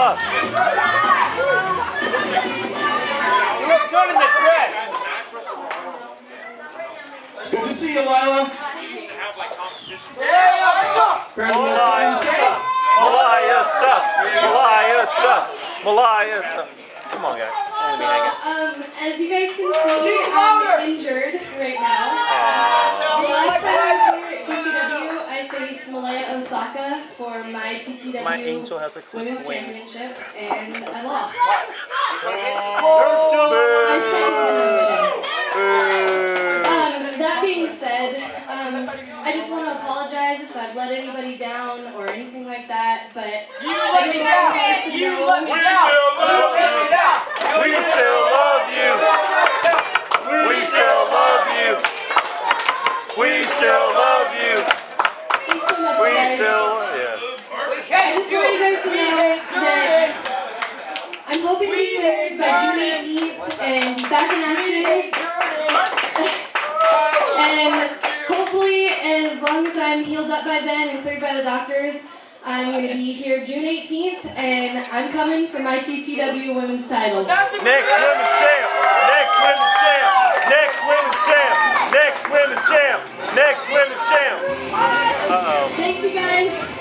up. You look good in the dress. It's good to see you, Lylah. Lylah sucks. Lylah sucks. Lylah sucks. Come on, guys. So, as you guys can see, I'm injured right now. The last time I was here at TCW, I faced Lylah Osaka for my TCW Women's Championship, and I lost. That being said, I just want to apologize if I've let anybody down or anything like that, but I just want you guys to know we still love you. We still love you. We still love you. Thanks so much, We guys. still, yeah. I just want you guys to know that I'm hoping to be cleared by June 18th and be back in action. And hopefully, as long as I'm healed up by then and cleared by the doctors, I'm going to be here June 18th, and I'm coming for my TCW Women's title. Next Women's Champ! Next Women's Champ! Next Women's Champ! Next Women's Champ! Next Women's Champ! Uh-oh. Thank you, guys.